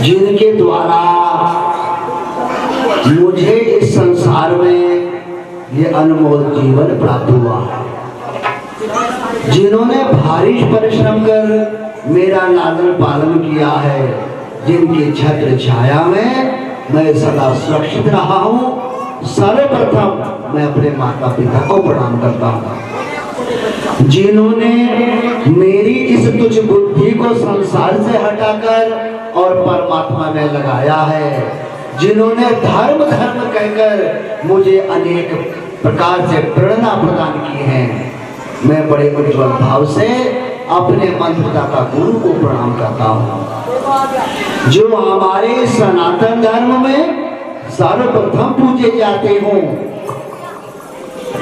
जिनके द्वारा मुझे इस संसार में ये अनमोल जीवन प्राप्त हुआ, जिन्होंने भारी परिश्रम कर मेरा लालन पालन किया है, जिनकी छत्र छाया में मैं सदा सुरक्षित रहा हूँ, सर्वप्रथम मैं अपने माता पिता को प्रणाम करता हूँ। जिन्होंने मेरी इस तुच्छ बुद्धि को संसार से हटाकर और परमात्मा में लगाया है, जिन्होंने धर्म धर्म कहकर मुझे अनेक प्रकार से प्रेरणा प्रदान की है, मैं बड़े उज्ज्वल भाव से अपने मंत्रदाता गुरु को प्रणाम करता हूँ, जो हमारे सनातन धर्म में सर्वप्रथम पूजे जाते हों,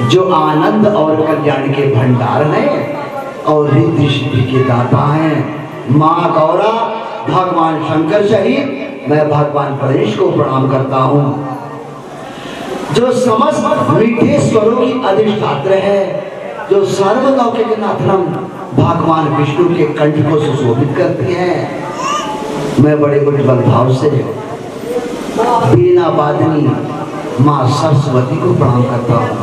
जो आनंद और कल्याण के भंडार हैं और रिद्धि सिद्धि के दाता हैं। माँ गौरा, भगवान शंकर सहित मैं भगवान गणेश को प्रणाम करता हूँ, जो समस्त मीठे स्वरों की अधिष्ठात्र है, जो सर्वलौकिक नाथरम भगवान विष्णु के कंठ को सुशोभित करती है। मैं बड़े उज्ज्वल भाव से बीना वादनी माँ सरस्वती को प्रणाम करता हूँ,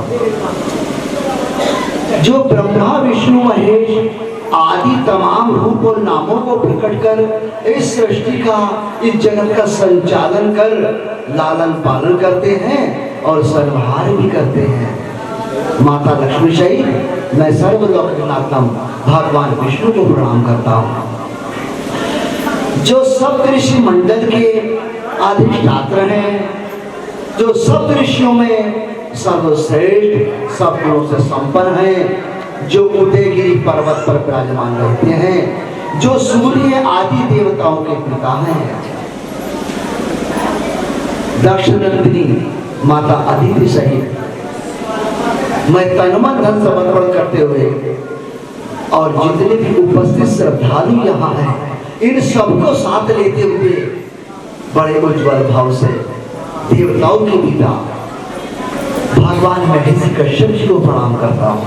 जो ब्रह्मा विष्णु महेश आदि तमाम रूप और नामों को प्रकट कर इस सृष्टि का, इस जगत का संचालन कर लालन पालन करते हैं और संहार भी करते हैं। माता लक्ष्मी सहित मैं सर्वलोकनाथम भगवान विष्णु को प्रणाम करता हूँ, जो सप्तऋषि मंडल के अधिष्ठात्र हैं, जो सब ऋषियों में सर्वश्रेष्ठ, सब गुणों से संपन्न हैं, जो उदयगिरी पर्वत पर विराजमान रहते हैं, जो सूर्य आदि देवताओं के पिता हैं। दक्षिणनंदिनी माता अदिति सहित मैं तनमन धन समर्पण करते हुए और जितने भी उपस्थित श्रद्धालु यहाँ हैं, इन सबको साथ लेते हुए बड़े उज्ज्वल भाव से देवताओं के पिता भगवान महेश कश्यप जी को प्रणाम करता हूँ।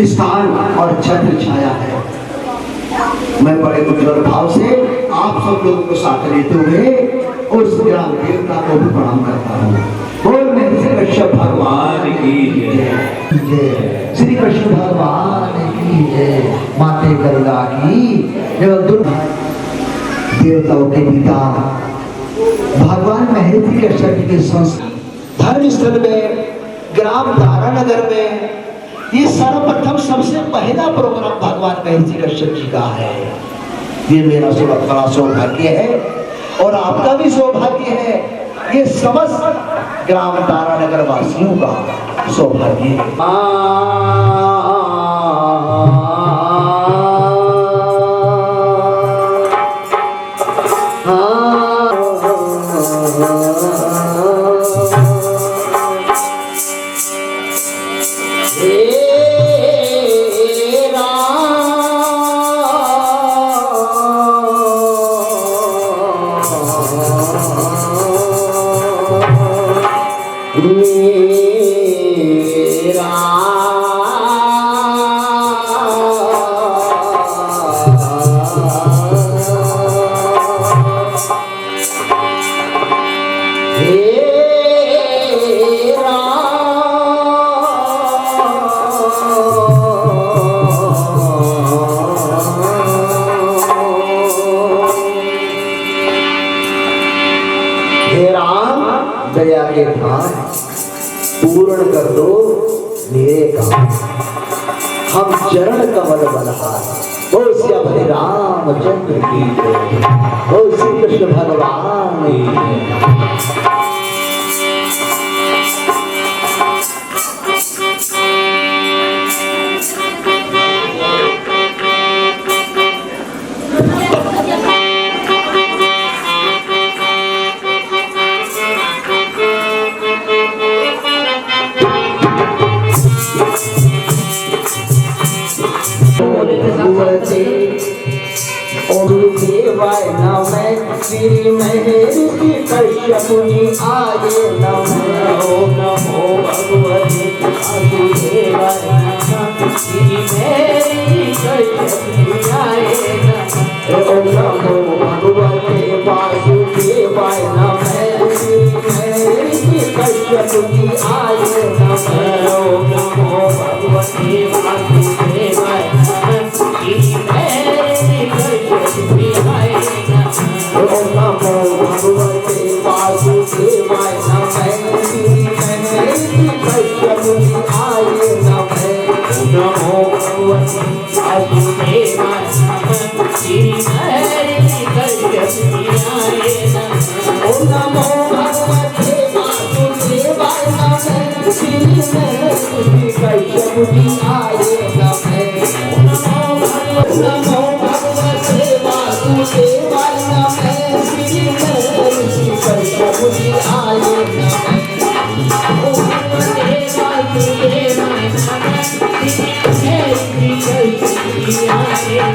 स्थान और छत्र छाया है, मैं बड़े उज्ज्वल भाव से आप सब लोगों को साथ लेते हुए उस ग्राम देवता को भी प्रणाम करता हूँ। बोल महेश कश्यप भगवान की जय, श्री कृष्ण भगवान की जय, माते गंगा की जय। देवताओं के पिता भगवान महेश कश्यप के धर्म स्थल में ग्राम तारानगर में ये सर्वप्रथम सबसे पहला प्रोग्राम भगवान महेश कश्यप जी का है। ये मेरा बड़ा सौभाग्य है और आपका भी सौभाग्य है, ये समस्त ग्राम तारानगर वासियों का सौभाग्य है। दया के धाम पूर्ण कर दो मेरे काम, हम चरण कमल बलहार। बोल श्री रामचंद्र की जय, बोल श्री कृष्ण भगवान की जय। श्री महर्षि कश्यप मुनि आए नमो नमो भगवते वासुदेवाय नमः। श्री महर्षि कश्यप मुनि आए नमो भगवते वासुदेवाय नमः। श्री महर्षि कश्यप मुनि आए नमो नमो भगवते वासुदेवाय नमः। श्री महर्षि कश्यप मुनि आए नमो भगवते वासुदेवाय नमः। श्री महर्षि कश्यप मुनि आए नमो भगवते वासुदेवाय नमः। श्री महर्षि कश्यप मुनि आए नमो भगवते वासुदेवाय नमः। श्री महर्षि कश्यप मुनि आए नमो भगवते वासुदेवाय नमः। श्री महर्षि कश्यप मुनि आए नमो भगवते वासुदेवाय नमः। श्री महर्षि कश्यप मुनि आए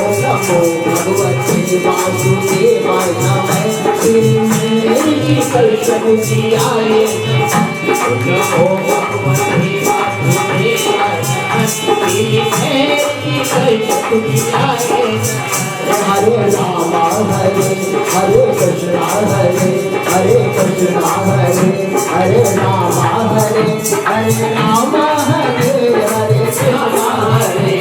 नमो भगवते वासुदेवाय नमः। श्री महर्षि कश्यप मुनि आए नमो भगवते वासुदेवाय नमः। श्री महर्षि कश्यप मुनि आए हरे राम हरे कृष्ण हरे कृष्ण हरे राम हरे राम हरे राम हरे।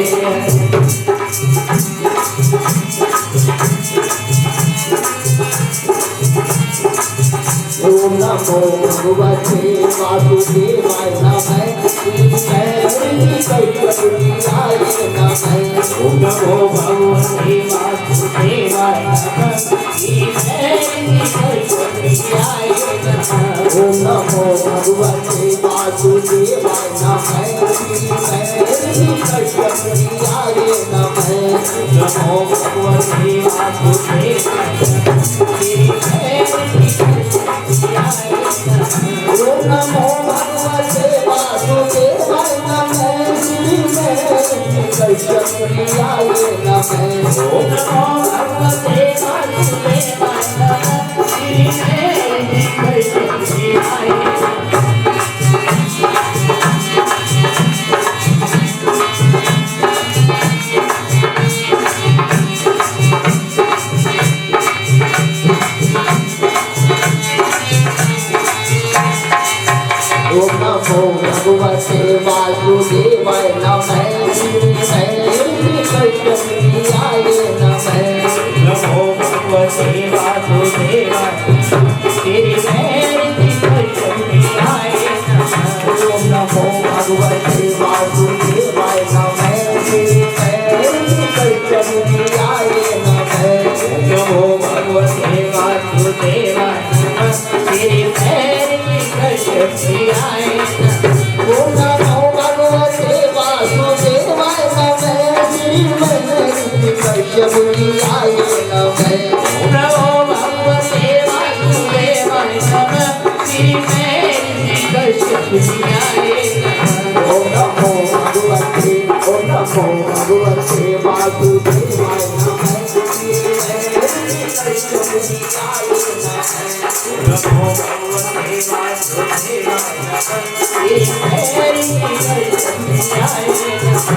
ओम नमो भगवते वासुदेवाय नमः। श्री महर्षि कश्यप मुनि आए नमः। ओम नमो भगवते वासुदेवाय नमः। श्री महर्षि कश्यप मुनि आए नमः। ओम नमो भगवते वासुदेवाय नमः। श्री महर्षि कश्यप मुनि आए नमः। नमो भगवते वासुदेवाय नमः। श्री महर्षि ओम नमो भगवते वासुदेवाय नमः। श्री महर्षि कश्यप मुनि आए नमः। ओम नमो भगवते वासुदेवाय नमः। श्री महर्षि कश्यप मुनि आए भगवते वासुदेवाय नमः। श्री महर्षि कश्यप मुनि आए नमः। नमो भगवते वासुदेवाय श्री महर्षि कश्यप मुनि आए नमः। ओम नमो भगवते वासुदेवाय नमः। श्री महर्षि कश्यप मुनि आए नमः। नमो भगवते वासुदेवाय नमः। श्री महर्षि कश्यप मुनि आए नमः। ओम नमो भगवते वासुदेवाय नमः। श्री महर्षि कश्यप मुनि आए नमः। नमो भगवते वासुदेवाय नमः। श्री महर्षि कश्यप मुनि आए नमः। ओम नमो भगवते वासुदेवाय नमः। श्री महर्षि कश्यप मुनि आए नमः। नमो भगवते वासुदेवाय नमः। श्री महर्षि कश्यप मुनि आए नमः।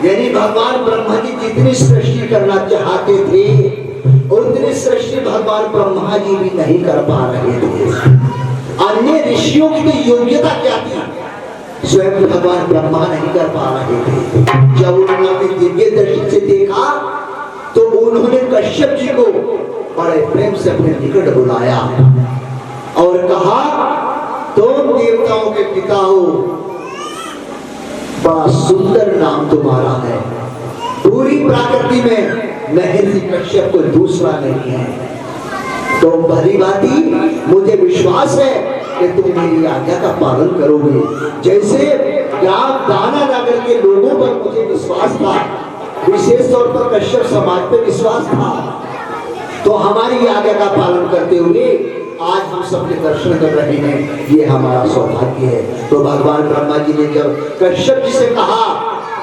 यानी भगवान ब्रह्मा जी जितनी सृष्टि करना चाहते थे उतनी सृष्टि भगवान ब्रह्मा जी भी नहीं कर पा रहे थे। अन्य ऋषियों की तो योग्यता क्या थी, स्वयं भगवान ब्रह्मा नहीं कर पा रहे थे। जब उन्होंने अपनी दिव्य दृष्टि से देखा तो उन्होंने कश्यप जी को बड़े प्रेम से अपने निकट बुलाया और कहा, तुम देवताओं के पिता हो, बड़ा सुंदर नाम तुम्हारा है। पूरी प्रकृति में महर्षि कश्यप को दूसरा नहीं है। तो भली भांति मुझे विश्वास है कि तुम मेरी आज्ञा का पालन करोगे। जैसे दाना नगर के लोगों पर मुझे विश्वास था, विशेष तौर पर कश्यप समाज पर विश्वास था, तो हमारी आज्ञा का पालन करते हुए आज हम सबके दर्शन कर रहे हैं, ये हमारा सौभाग्य है। तो भगवान ब्रह्मा जी ने जब कश्यप जी से कहा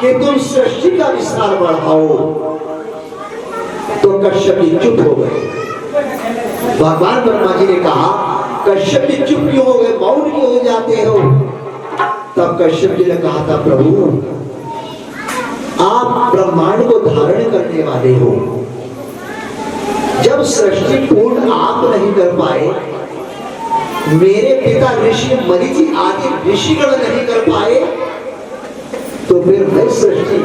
कि तुम सृष्टि का विस्तार बढ़ाओ। तो कश्यप जी चुप हो गए। भगवान ब्रह्मा जी ने कहा, कश्यप जी चुप क्यों हो गए, मौन क्यों हो जाते हो? तब कश्यप जी ने कहा था, प्रभु आप ब्रह्मांड को धारण करने वाले हो। जब सृष्टि पूर्ण आप नहीं कर पाए, मेरे पिता ऋषि मरीचि आदि ऋषिगण नहीं कर पाए, तो फिर मैं सृष्टि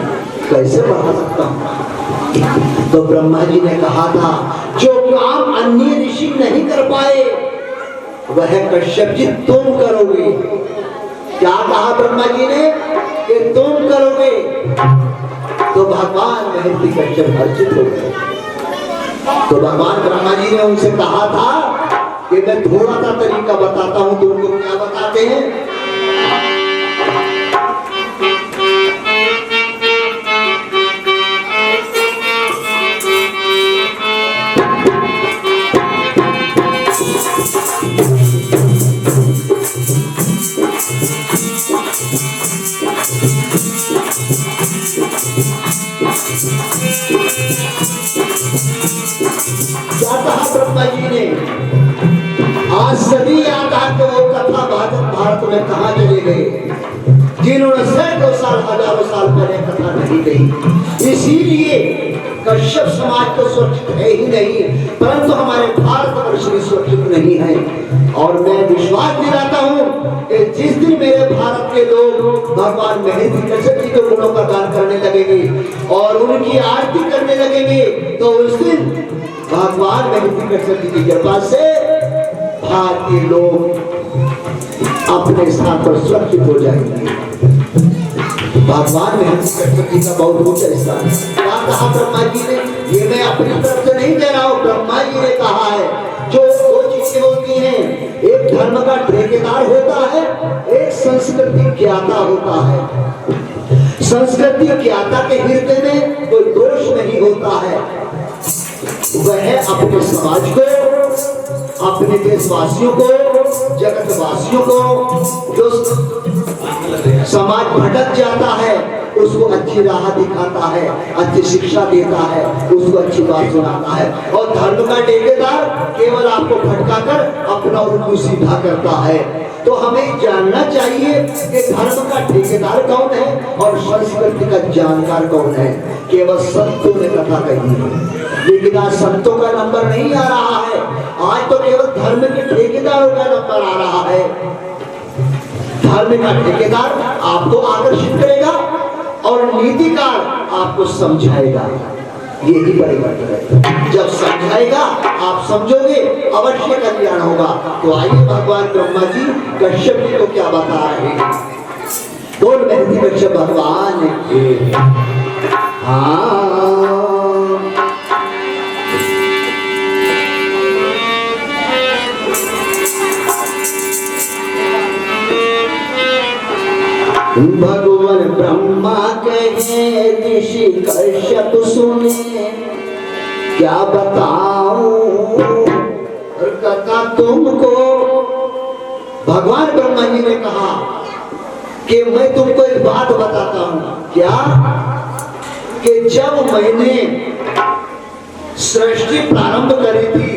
कैसे बढ़ा सकता हूं? तो ब्रह्मा जी ने कहा था, जो काम अन्य ऋषि नहीं कर पाए वह कश्यप जी तुम करोगे। क्या कहा ब्रह्मा जी ने कि तुम करोगे? तो भगवान महर्षि कश्यप हर्षित हो गए। तो भगवान ब्रह्मा जी ने उनसे कहा था कि मैं थोड़ा सा तरीका बताता हूं तुमको। क्या बताते हैं? क्या कहा ब्रह्मा जी ने? आज सभी याद आते वो कथा भारत में कहां चले गए, जिन्होंने सैकड़ों साल हजारों साल पहले कथा नहीं कही। इसीलिए कश्यप समाज तो सुरक्षित है ही नहीं, परंतु हमारे भारतवर्ष भी सुरक्षित नहीं है। और मैं विश्वास दिलाता हूं कि जिस दिन मेरे भारत के लोग भगवान महर्षि कश्यप जी के गुणों का दान करने लगेंगे और उनकी आरती करने लगेंगे, तो उस दिन भगवान महर्षि कश्यप जी की कृपा से भारतीय लोग अपने स्थान पर सुरक्षित हो जाएंगे। भगवान महर्षि कश्यप जी का बहुत ऊंचा स्थान है। क्या कहा ब्रह्मा जी ने? ये मैं अपनी तरफ से नहीं कह रहा हूँ, ब्रह्मा जी ने कहा है। जो दो चीजें होती हैं, एक धर्म का ठेकेदार होता है, एक संस्कृति ज्ञाता होता है। संस्कृति ज्ञाता के हृदय में कोई दोष नहीं होता है। वह अपने समाज को, अपने देशवासियों को, जगतवासियों को, जो समाज भटक जाता है उसको अच्छी राह दिखाता है, अच्छी शिक्षा देता है, उसको अच्छी बात सुनाता है। और धर्म का ठेकेदार केवल आपको भटकाकर अपना उल्लू सीधा करता है। तो हमें जानना चाहिए कि धर्म का ठेकेदार कौन है और संस्कृति का जानकार कौन है। केवल संतों ने कथा कही है, लेकिन आज संतों का नंबर नहीं आ रहा है। आज तो केवल धर्म के ठेकेदारों का नंबर आ रहा है। धर्म का ठेकेदार आपको आकर्षित करेगा और नीतिकार आपको समझाएगा। यही परिवर्तन है। जब समझाएगा आप समझोगे, अवश्य कल्याण होगा। तो आइए भगवान ब्रह्मा जी कश्यप जी को क्या बता रहे हैं। बोल महर्षि कश्यप भगवान भगवान ब्रह्मा कहे ऋषि कश्यप सुने, क्या बताऊं कथा तुमको। भगवान ब्रह्मा जी ने कहा कि मैं तुमको एक बात बताता हूं। क्या? कि जब मैंने सृष्टि प्रारंभ करी थी,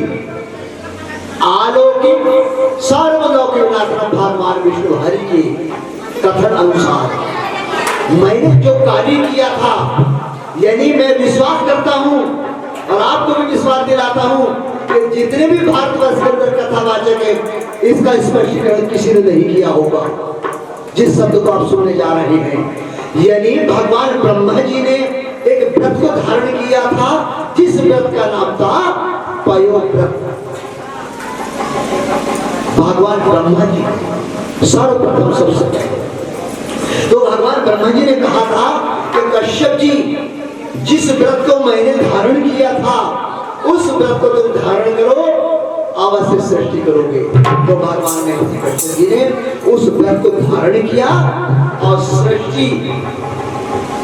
अलौकिक सर्वलौकिक भगवान विष्णु हरि की कथन अनुसार मैंने जो कार्य किया था, यानी मैं विश्वास करता हूं और आपको भी विश्वास दिलाता हूं कि जितने भी भारतवर्ष के अंदर कथावाचक है, इसका स्पष्टीकरण किसी ने नहीं किया होगा जिस शब्द को आप सुनने जा रहे हैं। यानी भगवान ब्रह्मा जी ने एक व्रत को धारण किया था, जिस व्रत का नाम था पयोव्रत। भगवान ब्रह्मा जी सर्वप्रथम सबसे पहले तो भगवान ब्रह्मा जी ने कहा था कि कश्यप जी, जिस व्रत को मैंने धारण किया था उस व्रत को तुम धारण करो, अवश्य सृष्टि करोगे। तो भगवान ने कश्यप जी ने उस व्रत को धारण किया और सृष्टि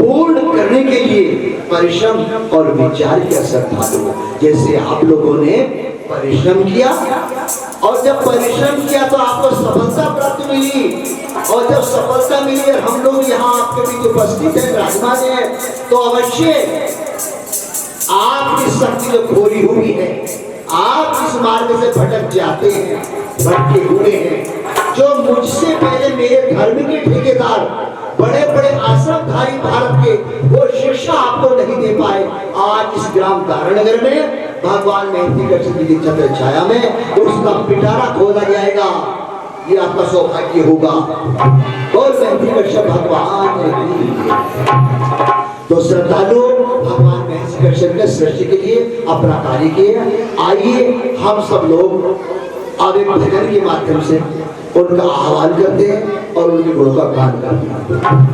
पूर्ण करने के लिए परिश्रम और विचार किया। श्रद्धालु जैसे आप लोगों ने परिश्रम किया और जब परिश्रम किया तो आपको सफलता प्राप्त हुई। मिली, और जब सफलता मिली और हम लोग यहाँ आपके बीच उपस्थित है, विराजमान है, तो अवश्य आपकी शक्ति जो खोरी हुई है, आप इस मार्ग से भटक जाते हैं, भटके हुए हैं। जो मुझसे पहले मेरे धर्म के ठेकेदार, बड़े बड़े आश्रमधारी भारत के, वो शिक्षा आपको नहीं दे पाए, आज इस ग्राम तारानगर में भगवान महंती कश्यप की छत्र छाया में उसका पिटारा खोला जाएगा। ये आपका सौभाग्य होगा। और महंती कश्यप भगवान तो श्रद्धालु भगवान महंती कश्यप के सृष्टि के लिए अपना कार्य किए। आइए हम सब लोग अब एक भजन के माध्यम से उनका आह्वान करते हैं और उनके गुणों का गान करते हैं।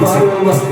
पर्वत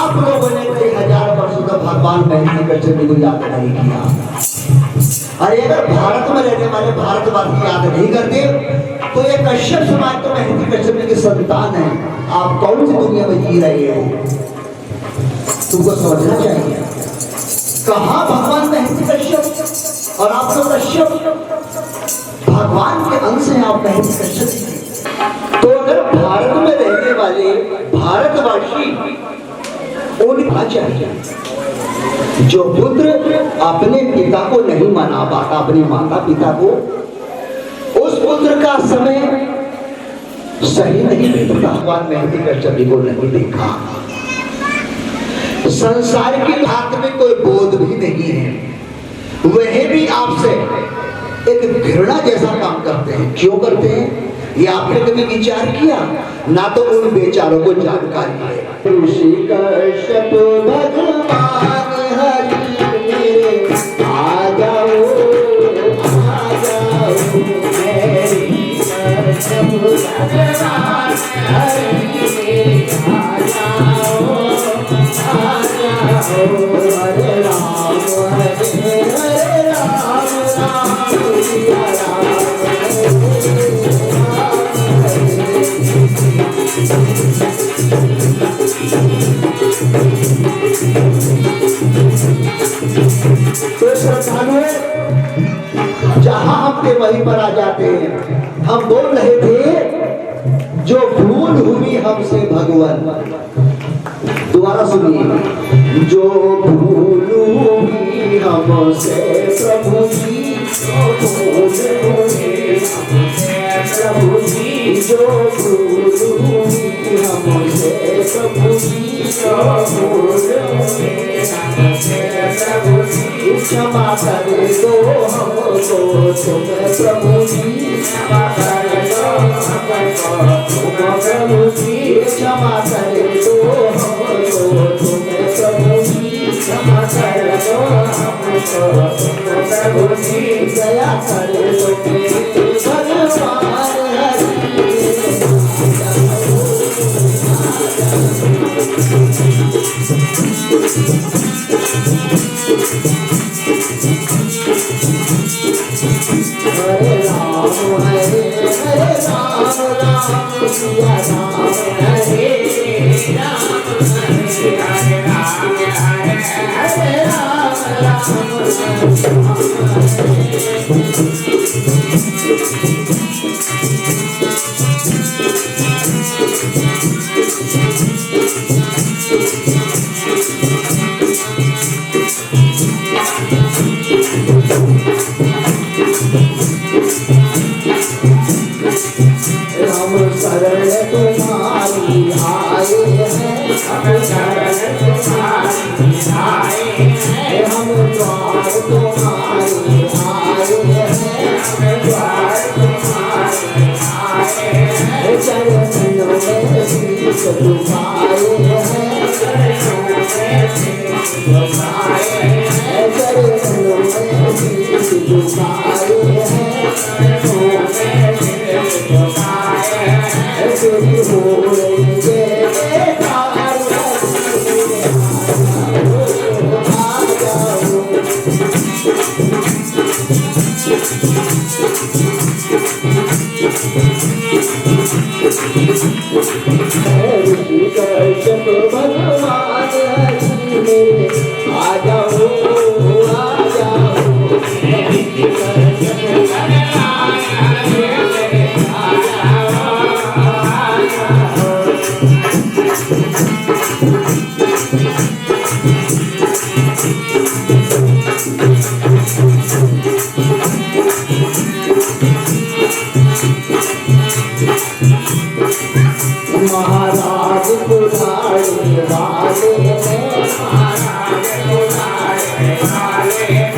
आप लोगों ने कई हजार वर्षों तक भगवान महेंद्र कश्यप को याद नहीं किया। अरे अगर भारत में रहने वाले भारतवासी याद नहीं करते तो ये कश्यप समाज तो महेंद्र कश्यप के संतान है। आप कौन सी दुनिया में जी रहे हो, तुमको समझना चाहिए। कहाँ भगवान महेंद्र कश्यप और आप लोग कश्यप, भगवान के अंश हैं आप महेंद्र कश्यप। तो अगर भारत में रहने वाले भारतवासी उन्हें चाहिए जो पुत्र अपने पिता को नहीं मना पाता, अपने माता पिता को, उस पुत्र का समय सही नहीं बीतता। भगवान महेंद्र कश्यप को नहीं देखा, संसार की बात में कोई बोध भी नहीं है, वह भी आपसे एक घृणा जैसा काम करते हैं। क्यों करते हैं ये आपने कभी विचार किया? ना तो उन बेचारों को जानकारी है। ऋषि कश्यप भगवान हरि मेरे आ जाओ मेरे कश्यप भगवान हरि मेरे आ जाओ हरे राम हरे राम राम सिया राम। तो श्रद्धालु जहां हम वहीं पर आ जाते हैं। हम बोल रहे थे जो भूल हुई हमसे भगवान, दोबारा सुनिए, जो भूल हुई हमसे प्रभु जी, जो भूल हुई हमसे प्रभु जी, जो भूल हुई हमसे प्रभु जी, जो भूल हुई हमसे प्रभु जी, क्षमा कर दो हमको तुम प्रभु जी, क्षमा कर दो हमको तुम प्रभु जी, क्षमा कर दो हमको तुम प्रभु जी, क्षमा कर दो हमको तुम प्रभु जी, दया कर दो भगवान हरि। हरे राम राम सिया राम, हरे राम हरे हम शरण तुम्हारी आए हैं, हम शरण तुम्हारी आए हैं, हम द्वार तुम्हारे आए हैं, हम द्वार तुम्हारे आए हैं, चरणों में शीश झुकाए हैं, चरणों में शीश झुकाए हैं, चरणों में शीश झुकाए हैं, चरणों में शीश झुकाए हैं, तेरी हो रही जय कश्यप भगवान हरि मेरे आ जाओ आ जाओ, कश्यप भगवान हरि मेरे आ जाओ आ जाओ। महाराज बुलाने वाले हैं, महाराज बुलाने वाले हैं,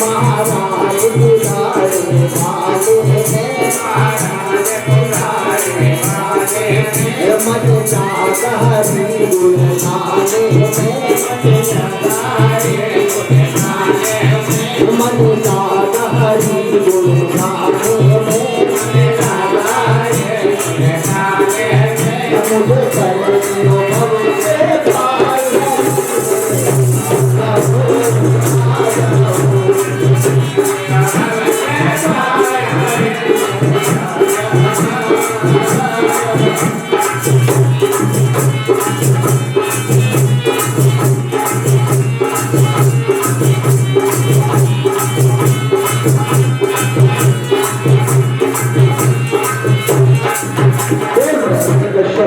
महाराज बुलाने वाले हैं, महाराज बुलाने वाले हैं, मन चाहता हरि गुण गाने में, मन चाहता हरि गुण गाने में, मन चाहता हरि गुण गाने में, मन चाहता हरि गुण गाने में, मुझे कर दो भव से पार।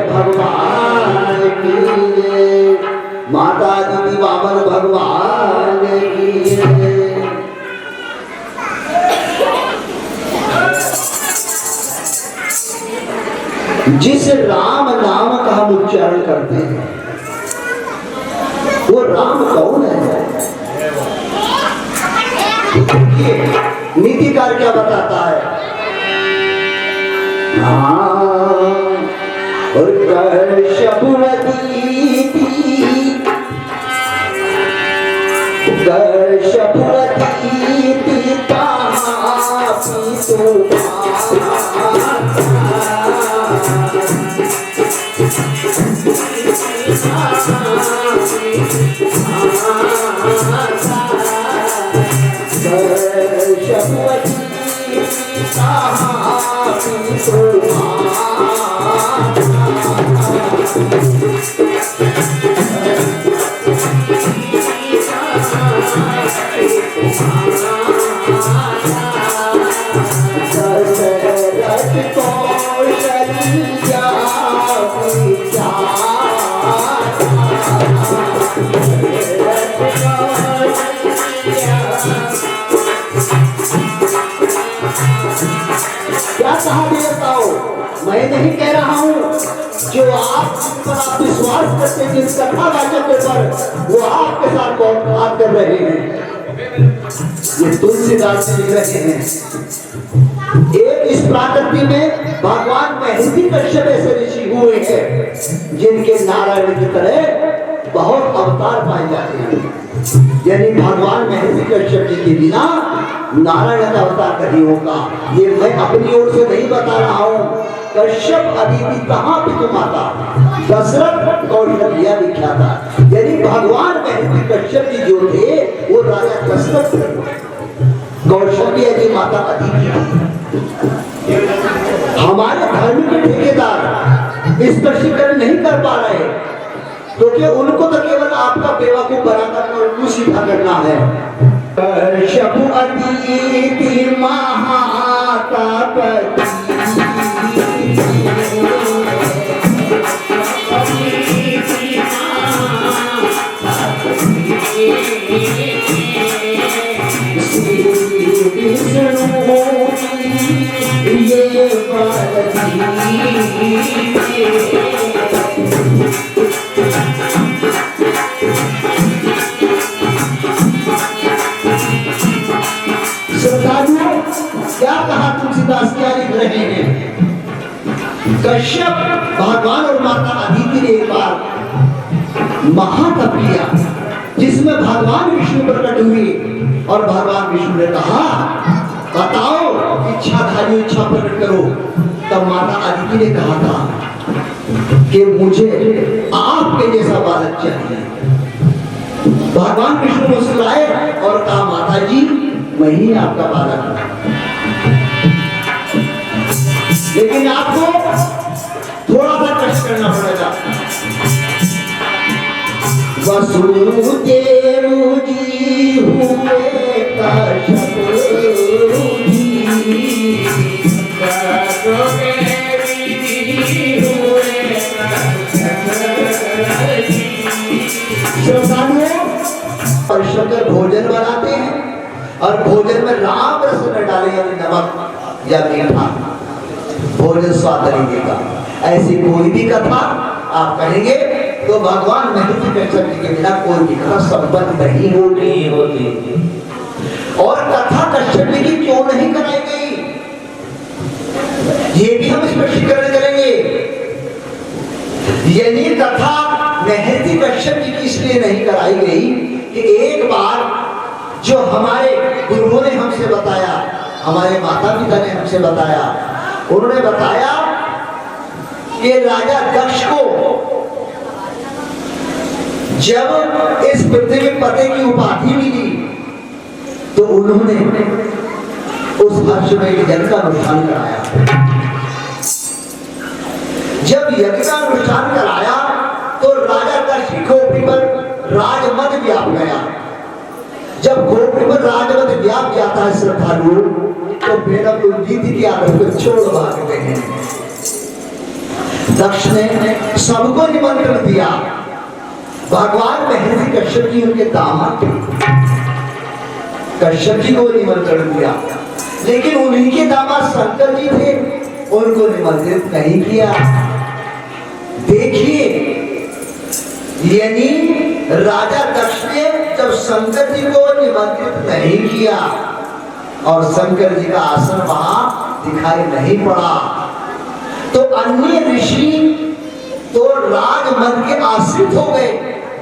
भगवान की माता दीदी वामन भगवान की। जिस राम नाम का हम उच्चारण करते हैं वो राम कौन है? नीतिकार क्या बताता है? और मैं नहीं कह रहा हूं, जो आप पर आप विश्वास करते हैं जिस कथा वाचक पर, वो आपके साथ बहुत बात कर रहे हैं। ये तुलसीदास जी लिख रहे हैं, एक इस प्राकृति में भगवान महर्षि कश्यप ऐसे ऋषि हुए हैं जिनके नारायण की तरह बहुत अवतार पाए जाते हैं। यानी भगवान महर्षि कश्यप जी के बिना नारायण का अवतार नहीं होगा। ये मैं अपनी ओर से नहीं बता रहा हूँ। कश्यप अदिति कहाँ पितु माता दशरथ कौशल्या विख्याता। यानी भगवान महर्षि कश्यप जी जो थे वो राजा दशरथ कौशल्या की माता अदिति। हमारे धर्म के ठेकेदार इस स्पष्टीकरण नहीं कर पा रहे, तो क्या उनको तो केवल आपका बेवकूफ बना करना, उनको सीधा करना है। कश्यप अदिति महातापति क्या कहा तुलसीदास, क्या लिख रहे हैं? कश्यप भगवान और माता अदिति ने एक बार महातप किया जिसमें भगवान विष्णु प्रकट हुए और भगवान विष्णु ने कहा बताओ इच्छाधारी इच्छा प्रकट करो। तब माता अदिति ने कहा था कि मुझे आपके जैसा बालक चाहिए। भगवान विष्णु मुस्कुराए और कहा माता जी मैं ही आपका बालक हूं, लेकिन आपको थोड़ा सा कष्ट करना पड़ेगा। वसुदेव जी हुए कश्यप और शंकर भोजन बनाते हैं और भोजन में राम रस न डाले यानी नमक या मीठा, भोजन स्वाद नहीं देगा। ऐसी कोई भी कथा आप कहेंगे तो भगवान महर्षि कश्यप जी के बिना कोई भी कथा संपन्न नहीं होती। और कथा कश्यप जी की क्यों नहीं कराई गई, ये भी हम स्पष्टीकरण करेंगे। यानी कथा महर्षि कश्यप जी की इसलिए नहीं कराई गई कि एक बार जो हमारे गुरुओं ने हमसे बताया, हमारे माता पिता ने हमसे बताया, उन्होंने बताया कि राजा दक्ष को जब इस पृथ्वी पते की उपाधि मिली तो उन्होंने उस हर्ष में यज्ञ का अनुष्ठान कराया। जब यज्ञ का अनुष्ठान कराया तो राजा दक्ष की खोपड़ी पर राजमद व्याप गया। जब खोपड़ी पर राजमद व्याप जाता है श्रद्धालु तो बेनब नीति की आदत को छोड़ भागते हैं। दक्ष ने सबको निमंत्रण दिया। भगवान महर्षि कश्यप जी उनके दामाद थे, कश्यप जी को निमंत्रण दिया, लेकिन उन्हीं के दामाद शंकर जी थे, उनको निमंत्रित नहीं किया। देखिए यानी राजा दक्ष ने जब शंकर जी को निमंत्रित नहीं किया और शंकर जी का आसन वहां दिखाई नहीं पड़ा, तो अन्य ऋषि तो राजमद के आश्रित हो गए।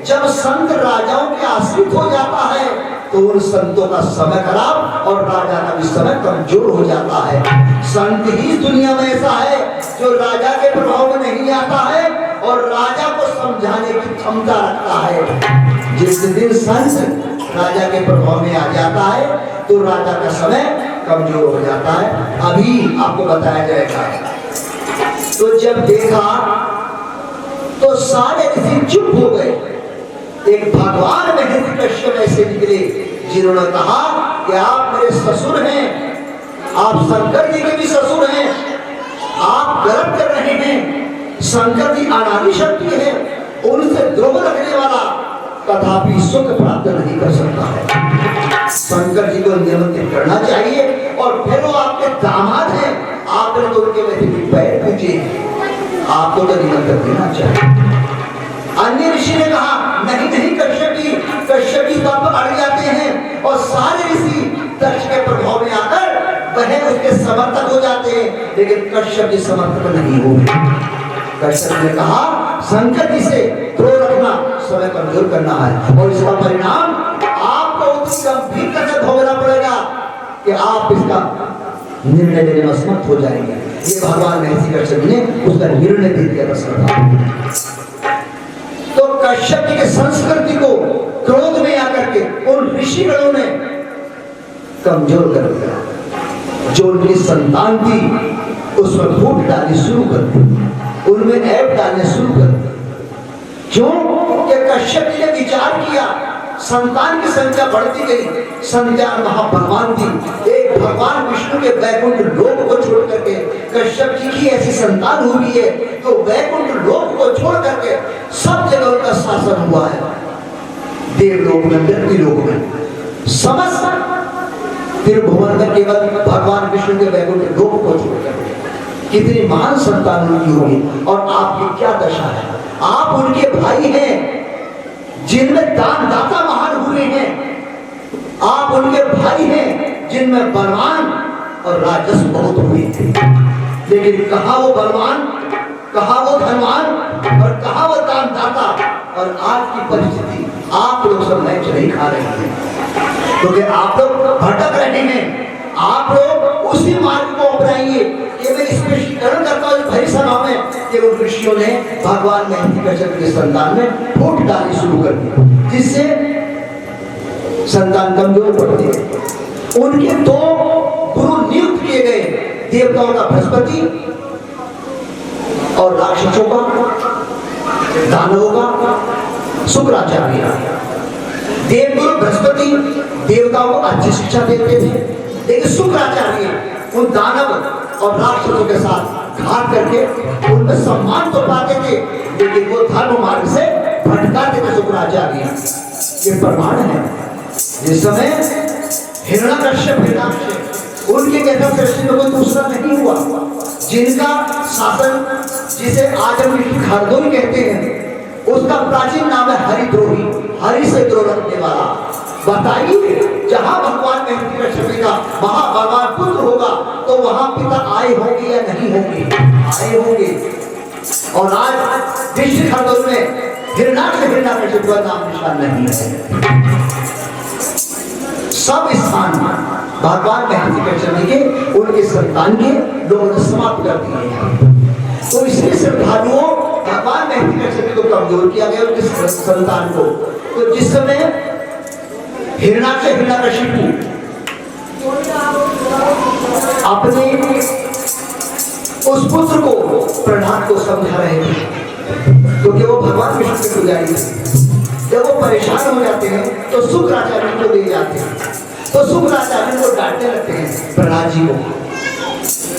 जब संत राजाओं के आश्रित हो जाता है तो उन संतों का समय खराब और राजा का भी समय कमजोर हो जाता है। संत ही दुनिया में ऐसा है जो राजा के प्रभाव में नहीं आता है और राजा को समझाने की क्षमता रखता है। जिस दिन संत राजा के प्रभाव में आ जाता है तो राजा का समय कमजोर हो जाता है। अभी आपको बताया जाएगा। तो जब देखा तो सारे ऋषि चुप हो गए। एक भगवान महर्षि कश्यप ऐसे निकले जिन्होंने कहा कि आप मेरे ससुर हैं, आप शंकर जी के भी ससुर हैं, आप गर्व कर रहे हैं। शंकर जी अनादि शक्ति है, उनसे द्रोह रखने वाला तथापि सुख प्राप्त नहीं कर सकता है। शंकर जी को निमंत्रित करना चाहिए और फिर वो आपके दामाद हैं, आपने तो उनके में पैर पूजे, आपको तो निमंत्रण देना चाहिए। अन्य ऋषि ने कहा नहीं नहीं कश्यप जी तो आप अड़ जाते हैं और सारे ऋषि दक्ष के प्रभाव में आकर वह उसके समर्थक हो जाते हैं, लेकिन कश्यप जी समर्थक नहीं हो। कश्यप ने कहा शंकर जी से द्रोह रखना समय कमजोर करना है और इसका परिणाम आपको उतनी गंभीरता से भोगना पड़ेगा कि आप इसका निर्णय लेने में असमर्थ हो जाएंगे। ये भगवान महर्षि कश्यप ने उसका निर्णय दे दिया था। तो कश्यप जी के संस्कृति को क्रोध में आकर के उन ऋषिगणों ने कमजोर कर दिया। जो उनकी संतान थी उसमें फूट डालनी शुरू कर दी, उनमें ऐब डालने शुरू कर दी। क्यों कि कश्यप जी ने विचार किया संतान की संख्या बढ़ती गई, संतान महाभगवान थी। एक भगवान विष्णु के वैकुंठ लोक को छोड़ करके कश्यप जी की ऐसी संतान हुई है तो वैकुंठ लोक को छोड़ करके सब जगह उनका शासन हुआ है। देवलोक में, मृत्यु लोक में, समस्त त्रिभुवन में केवल भगवान विष्णु के वैकुंठ लोक को छोड़ करके कितनी महान संतान उनकी होगी। और आपकी क्या दशा है, आप उनके भाई हैं जिनमें दान दाता महान हुए हैं, आप उनके भाई हैं जिनमें बलवान और राजस्व बहुत हुए थे, लेकिन कहाँ वो बलवान, कहाँ वो धनवान और कहाँ वो दान दाता। और आज की परिस्थिति आप लोग सब मैच नहीं खा रहे हैं क्योंकि आप लोग भटक रहे हैं। आप लोग उसी मार्ग को अपनाइए। ये मैं स्पष्टीकरण करता हूँ भरी सभा में कि उन ऋषियों ने भगवान महर्षि कश्यप के संतान में फूट डालनी शुरू कर दी, जिससे संतान कमजोर पड़ती है। उनके दो गुरु नियुक्त किए गए, देवताओं का बृहस्पति और राक्षसों का, दानवों का शुक्राचार्य। देवगुरु बृहस्पति देवताओं को अच्छी शिक्षा देते थे, लेकिन शुक्राचार्य उन दानव और राक्षसों के साथ घात करके उनमें सम्मान तो पाते थे, लेकिन वो धर्म मार्ग से भटकाते थे शुक्राचार्य। ये प्रमाण है। जिस समय हिरण्यकश्यप उनके कहता सृष्टि में कोई दूसरा नहीं हुआ, जिनका शासन जिसे आज हम हरदोई कहते हैं, उसका प्राचीन नाम है हरिद्रोही, हरि से द्रोह रखने वाला। बताइए जहां भगवान महर्षि कश्यप का महाभगवान पुत्र होगा तो वहां पिता आए होंगे या नहीं होंगे? आए होंगे। और आज विश्व खंडों में हिरण्यकश्यप का नाम निशान नहीं है। सब स्थान भगवान महर्षि कश्यप के उनके संतान के लोगों ने समाप्त कर दिए हैं। तो इसलिए श्रद्धालुओं भगवान महर्षि कश्यप को कमजोर किया गया उनके संतान को। तो जिस समय हिरण्यकशिपु अपने उस पुत्र को प्रहलाद को समझा रहे थे, क्योंकि वो भगवान विष्णु के पुजारी थे। जब वो परेशान हो जाते हैं तो शुक्राचार्य को ले जाते हैं, तो शुक्राचार्य को डांटने लगते हैं प्रहलाद जी को।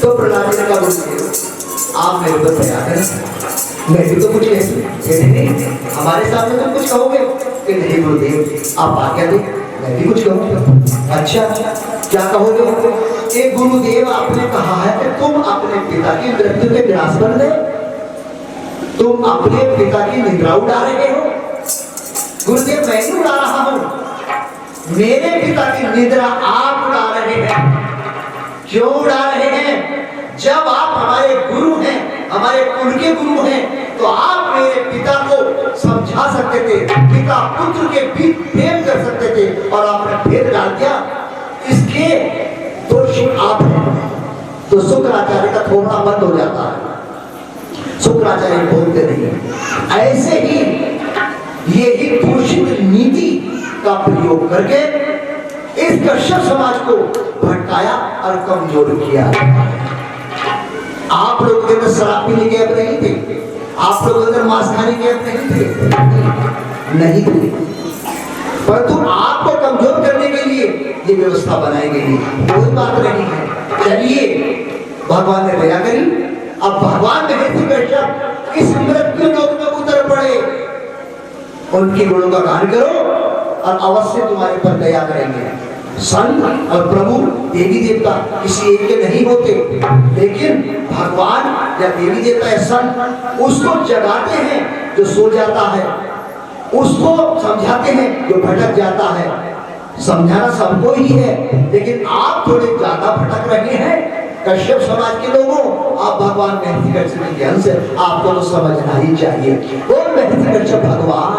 तो प्रहलाद जी ने कहा बोलते आप मेरे को तैयार हैं, मैं भी तो कुछ नहीं, हमारे सामने तो कुछ कहोगे कि नहीं गुरुदेव आप आज्ञा दो, मैं भी कुछ कहूँगा। अच्छा क्या कहोगे? एक गुरुदेव आपने कहा है कि तुम अपने पिता की मृत्यु के ग्रास बन गए, तुम अपने पिता की निद्रा उड़ा रहे हो, गुरुदेव मैं नहीं उड़ा रहा हूं, मेरे पिता की निद्रा आप उड़ा रहे हैं। क्यों उड़ा रहे हैं? जब आप हमारे गुरु हैं, हमारे कुल के गुरु हैं, तो आप मेरे पिता को समझा सकते थे, पिता पुत्र के बीच प्रेम कर सकते थे, और आपने भेद डाल दिया। इसके दोषी आप हैं। तो शुक्राचार्य का थोड़ा बंद हो जाता है, शुक्राचार्य बोलते नहीं। ऐसे ही यही दूषित नीति का प्रयोग करके इस कश्यप समाज को भटकाया और कमजोर किया। आप लोग के अंदर शराब पीने के अब नहीं थे, आप लोग अंदर मांस खाने के अब नहीं थे, नहीं थे, परंतु आपको कमजोर करने के लिए ये व्यवस्था बनाई गई। कोई बात नहीं है, चलिए भगवान ने दया करी। अब भगवान महर्षि कश्यप इस मृत्यु लोक में उतर पड़े, उनके गुणों का गान करो और अवश्य तुम्हारे पर दया करेंगे। संत और प्रभु देवी देवता किसी एक के नहीं होते, लेकिन भगवान या देवी देवता या संत उसको जगाते हैं जो सो जाता है, उसको समझाते हैं जो भटक जाता है। समझाना सबको ही है, लेकिन आप थोड़े ज्यादा भटक रहे हैं। कश्यप समाज के लोगों, आप भगवान महर्षि कश्यप के ज्ञान से आपको तो समझना ही चाहिए। और महर्षि कश्यप भगवान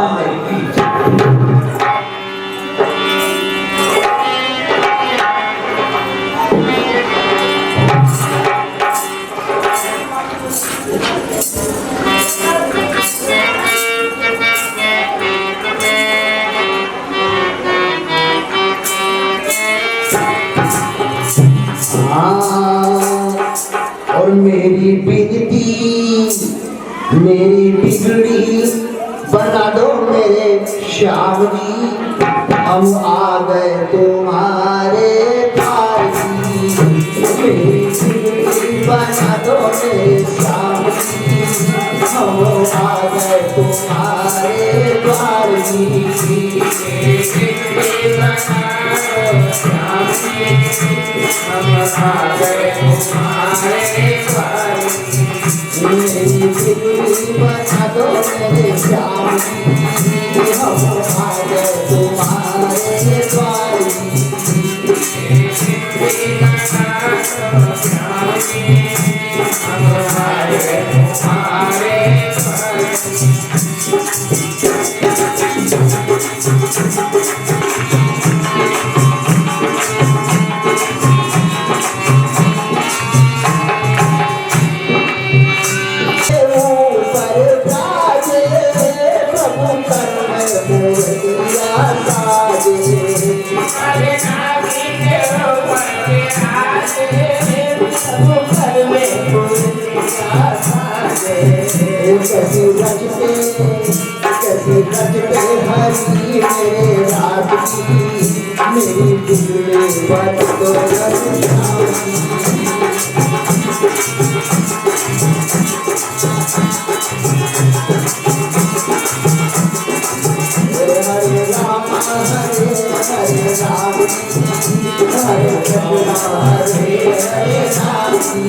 और मेरी बिनती, मेरी बिगड़ी बना दो मेरे श्याम जी, हम आ गए तुम्हारे द्वार जी। मेरी बिगड़ी बना दो मेरे श्याम जी, हम आ गए तुम्हारे द्वार जी। मेरी बिगड़ी बना दो मेरे श्याम जी, हम आ गए तुम्हारे द्वार कैसे रचते हरी मेरे रात की, मेरी बिगड़ी बन दो हरे राम हरे राम, हरे कृष्ण हरे हरे राम, हरे राम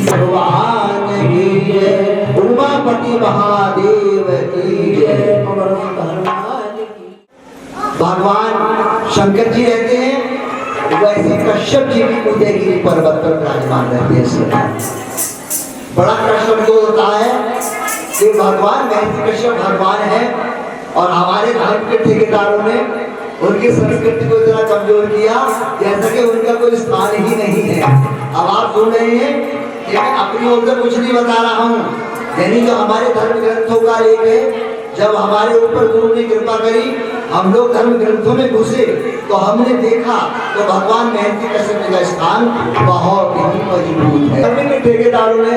भगवान की जय, उमापति महादेव की जय। भगवान शंकर जी रहते हैं, वैसे कश्यप जी भी उदयगिरी पर्वत पर विराजमान रहते हैं। बड़ा कश्यप को होता है कि भगवान महर्षि कश्यप भगवान है, और हमारे धर्म के ठेकेदारों ने उनकी संस्कृति को इतना कमजोर किया जैसा कि उनका कोई स्थान ही नहीं है। अब आप सुन रहे हैं कि मैं अपनी ओर से कुछ नहीं बता रहा हूँ, यानी जो हमारे धर्म ग्रंथों का एक है, जब हमारे ऊपर गुरु ने कृपा करी, हम लोग धर्म ग्रंथों में घुसे तो हमने देखा तो भगवान महर्षि कश्यप का स्थान बहुत ही मजबूत है। धर्म के ठेकेदारों ने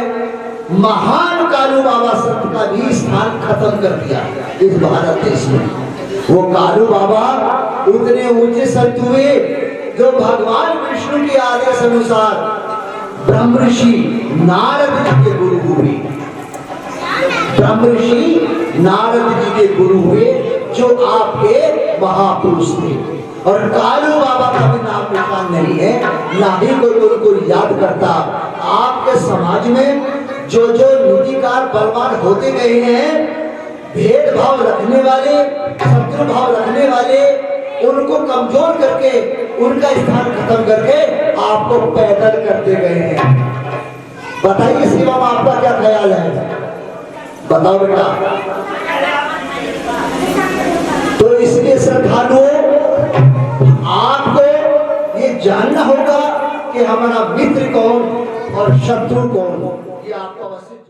महान कालू बाबा संत का भी स्थान खत्म कर दिया इस भारत देश में। वो कालू बाबा उतने ऊंचे संत हुए जो भगवान विष्णु के आदेश अनुसार ब्रह्म ऋषि नारद जी के गुरु हुए। ब्रह्म ऋषि नारद जी के गुरु हुए, जो आपके महापुरुष थे। और कालू बाबा का भी नाम निशान नहीं है, ना ही कोई उनको याद करता। आपके समाज में जो जो नीतिकार बलवान होते गए हैं, भेदभाव रखने वाले, शत्रु भाव रखने वाले, उनको कमजोर करके उनका स्थान खत्म करके आपको पैदल करते गए हैं। बताइए सेवा में आपका क्या ख्याल है? बताओ बेटा। तो इसलिए श्रद्धालुओं, आपको ये जानना होगा कि हमारा मित्र कौन और शत्रु कौन।